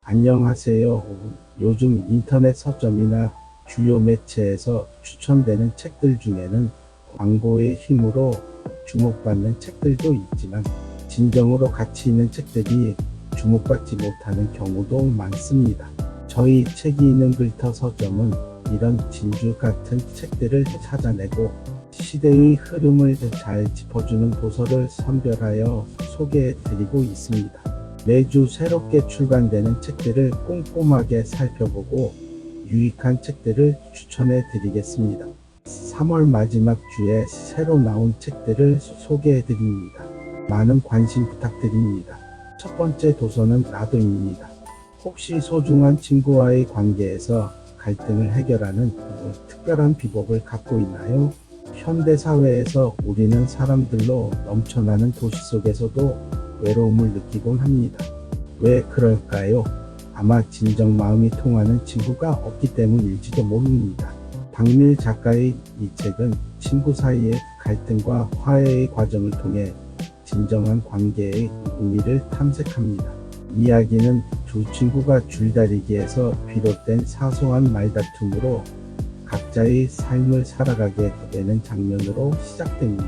안녕하세요. 요즘 인터넷 서점이나 주요 매체에서 추천되는 책들 중에는 광고의 힘으로 주목받는 책들도 있지만 진정으로 가치 있는 책들이 주목받지 못하는 경우도 많습니다. 저희 책이 있는 글터 서점은 이런 진주 같은 책들을 찾아내고 시대의 흐름을 잘 짚어주는 도서를 선별하여 소개해드리고 있습니다. 매주 새롭게 출간되는 책들을 꼼꼼하게 살펴보고 유익한 책들을 추천해 드리겠습니다. 3월 마지막 주에 새로 나온 책들을 소개해 드립니다. 많은 관심 부탁드립니다. 첫 번째 도서는 나도입니다. 혹시 소중한 친구와의 관계에서 갈등을 해결하는 특별한 비법을 갖고 있나요? 현대 사회에서 우리는 사람들로 넘쳐나는 도시 속에서도 외로움을 느끼곤 합니다. 왜 그럴까요? 아마 진정 마음이 통하는 친구가 없기 때문일지도 모릅니다. 박밀 작가의 이 책은 친구 사이의 갈등과 화해의 과정을 통해 진정한 관계의 의미를 탐색합니다. 이야기는 두 친구가 줄다리기에서 비롯된 사소한 말다툼으로 각자의 삶을 살아가게 되는 장면으로 시작됩니다.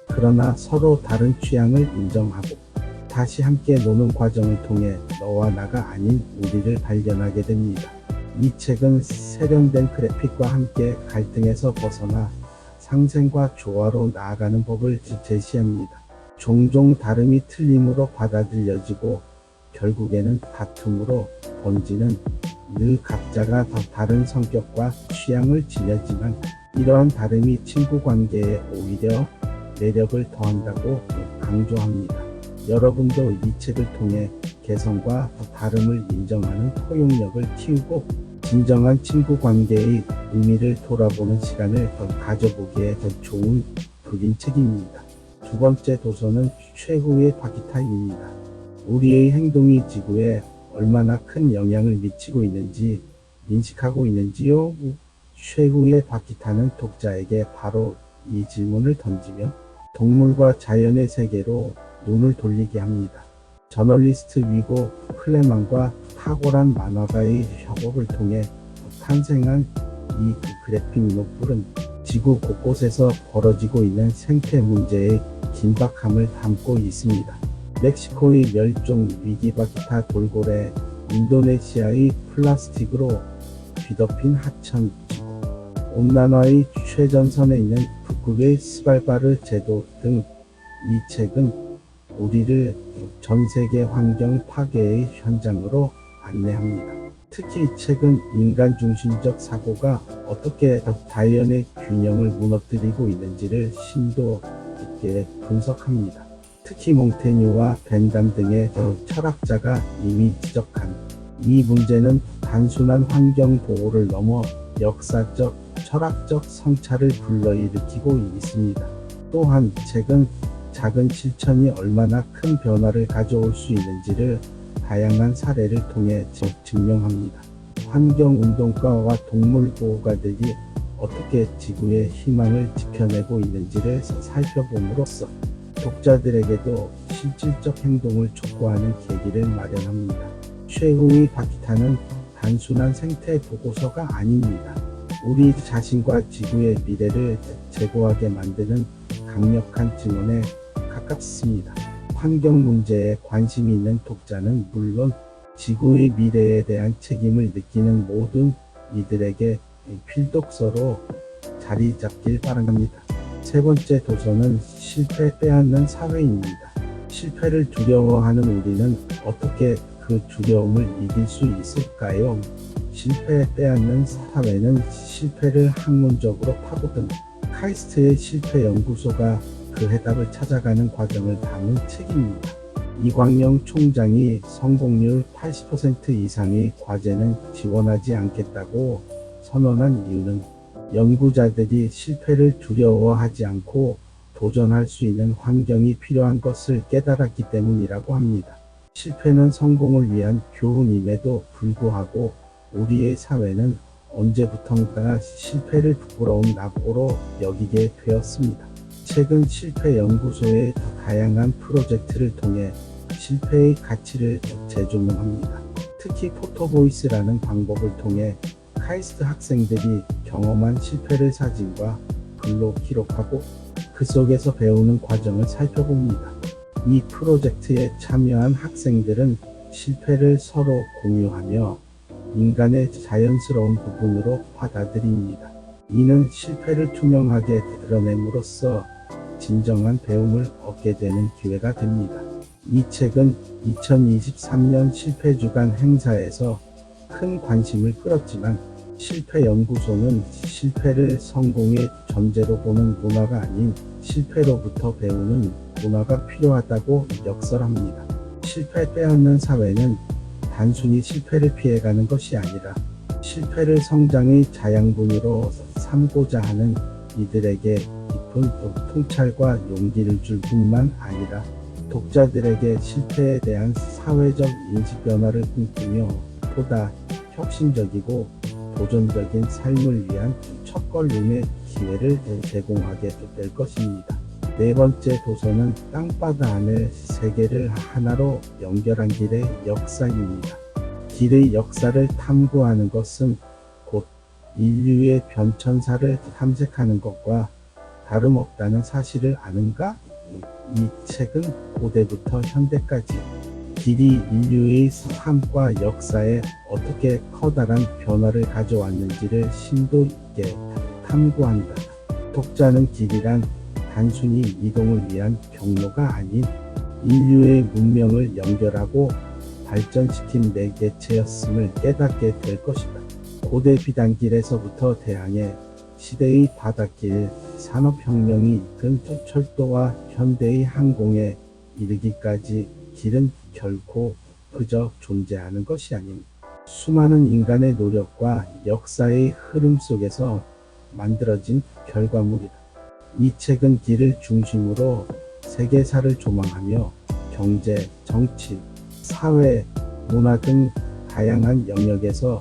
그러나 서로 다른 취향을 인정하고 다시 함께 노는 과정을 통해 너와 나가 아닌 우리를 발견하게 됩니다. 이 책은 세련된 그래픽과 함께 갈등에서 벗어나 상생과 조화로 나아가는 법을 제시합니다. 종종 다름이 틀림으로 받아들여지고 결국에는 다툼으로 번지는 늘 각자가 더 다른 성격과 취향을 지녔지만 이러한 다름이 친구 관계에 오히려 매력을 더한다고 강조합니다. 여러분도 이 책을 통해 개성과 다름을 인정하는 포용력을 키우고 진정한 친구 관계의 의미를 돌아보는 시간을 가져보기에 더 좋은 그림 책입니다. 두 번째 도서는 최후의 바퀴타입니다. 우리의 행동이 지구에 얼마나 큰 영향을 미치고 있는지 인식하고 있는지요? 최후의 바퀴타는 독자에게 바로 이 질문을 던지며 동물과 자연의 세계로 눈을 돌리게 합니다. 저널리스트 위고 클레망과 탁월한 만화가의 협업을 통해 탄생한 이 그래픽 노블은 지구 곳곳에서 벌어지고 있는 생태 문제의 긴박함을 담고 있습니다. 멕시코의 멸종 위기 바퀴타 돌고래, 인도네시아의 플라스틱으로 뒤덮인 하천 지구, 온난화의 최전선에 있는 북극의 스발바르 제도 등 이 책은 우리를 전 세계 환경 파괴의 현장으로 안내합니다. 특히 이 책은 인간 중심적 사고가 어떻게 자연의 균형을 무너뜨리고 있는지를 심도 있게 분석합니다. 특히 몽테뉴와 벤담 등의 철학자가 이미 지적한 이 문제는 단순한 환경 보호를 넘어 역사적, 철학적 성찰을 불러일으키고 있습니다. 또한 책은 작은 실천이 얼마나 큰 변화를 가져올 수 있는지를 다양한 사례를 통해 증명합니다. 환경운동가와 동물보호가들이 어떻게 지구의 희망을 지켜내고 있는지를 살펴봄으로써 독자들에게도 실질적 행동을 촉구하는 계기를 마련합니다. 최후의 바퀴타는 단순한 생태 보고서가 아닙니다. 우리 자신과 지구의 미래를 재고하게 만드는 강력한 증언에 가깝습니다. 환경 문제에 관심이 있는 독자는 물론 지구의 미래에 대한 책임을 느끼는 모든 이들에게 필독서로 자리 잡길 바랍니다. 세 번째 도서는 실패 빼앗는 사회입니다. 실패를 두려워하는 우리는 어떻게 그 두려움을 이길 수 있을까요? 실패 빼앗는 사회는 실패를 학문적으로 파고든 카이스트의 실패 연구소가 그 해답을 찾아가는 과정을 담은 책입니다. 이광영 총장이 성공률 80% 이상의 과제는 지원하지 않겠다고 선언한 이유는 연구자들이 실패를 두려워하지 않고 도전할 수 있는 환경이 필요한 것을 깨달았기 때문이라고 합니다. 실패는 성공을 위한 교훈임에도 불구하고 우리의 사회는 언제부턴가 실패를 부끄러운 낙오로 여기게 되었습니다. 최근 실패연구소의 다양한 프로젝트를 통해 실패의 가치를 재조명합니다. 특히 포토보이스라는 방법을 통해 카이스트 학생들이 경험한 실패를 사진과 글로 기록하고 그 속에서 배우는 과정을 살펴봅니다. 이 프로젝트에 참여한 학생들은 실패를 서로 공유하며 인간의 자연스러운 부분으로 받아들입니다. 이는 실패를 투명하게 드러냄으로써 진정한 배움을 얻게 되는 기회가 됩니다. 이 책은 2023년 실패주간 행사에서 큰 관심을 끌었지만 실패연구소는 실패를 성공의 전제로 보는 문화가 아닌 실패로부터 배우는 문화가 필요하다고 역설합니다. 실패 빼앗는 사회는 단순히 실패를 피해가는 것이 아니라 실패를 성장의 자양분으로 삼고자 하는 이들에게 깊은 통찰과 용기를 줄 뿐만 아니라 독자들에게 실패에 대한 사회적 인식 변화를 꿈꾸며 보다 혁신적이고 도전적인 삶을 위한 첫걸음의 기회를 제공하게 될 것입니다. 네 번째 도서는 땅바다 안의 세계를 하나로 연결한 길의 역사입니다. 길의 역사를 탐구하는 것은 곧 인류의 변천사를 탐색하는 것과 다름없다는 사실을 아는가? 이 책은 고대부터 현대까지 길이 인류의 삶과 역사에 어떻게 커다란 변화를 가져왔는지를 심도 있게 탐구한다. 독자는 길이란 단순히 이동을 위한 경로가 아닌 인류의 문명을 연결하고 발전시킨 매개체였음을 깨닫게 될 것이다. 고대 비단길에서부터 대항해 시대의 바닷길, 산업혁명이 이끈 철도와 현대의 항공에 이르기까지 길은 결코 그저 존재하는 것이 아닌 수많은 인간의 노력과 역사의 흐름 속에서 만들어진 결과물이다. 이 책은 길을 중심으로 세계사를 조망하며 경제, 정치, 사회, 문화 등 다양한 영역에서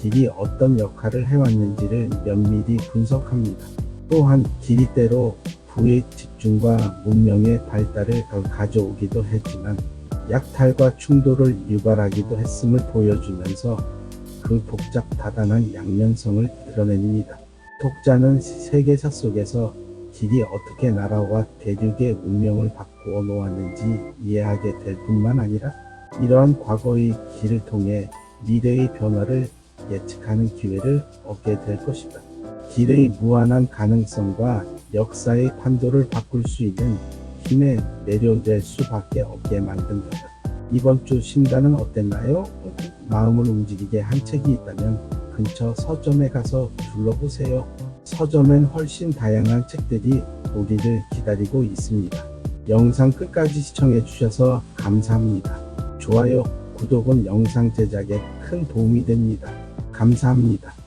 길이 어떤 역할을 해왔는지를 면밀히 분석합니다. 또한 길이 때로 부의 집중과 문명의 발달을 가져오기도 했지만 약탈과 충돌을 유발하기도 했음을 보여주면서 그 복잡다단한 양면성을 드러냅니다. 독자는 세계사 속에서 길이 어떻게 나라와 대륙의 운명을 바꾸어 놓았는지 이해하게 될 뿐만 아니라 이러한 과거의 길을 통해 미래의 변화를 예측하는 기회를 얻게 될 것이다. 길의 무한한 가능성과 역사의 판도를 바꿀 수 있는 힘에 매료될 수밖에 없게 만든다. 이번 주 신간은 어땠나요? 마음을 움직이게 한 책이 있다면 근처 서점에 가서 둘러보세요. 서점엔 훨씬 다양한 책들이 우리를 기다리고 있습니다. 영상 끝까지 시청해 주셔서 감사합니다. 좋아요, 구독은 영상 제작에 큰 도움이 됩니다. 감사합니다.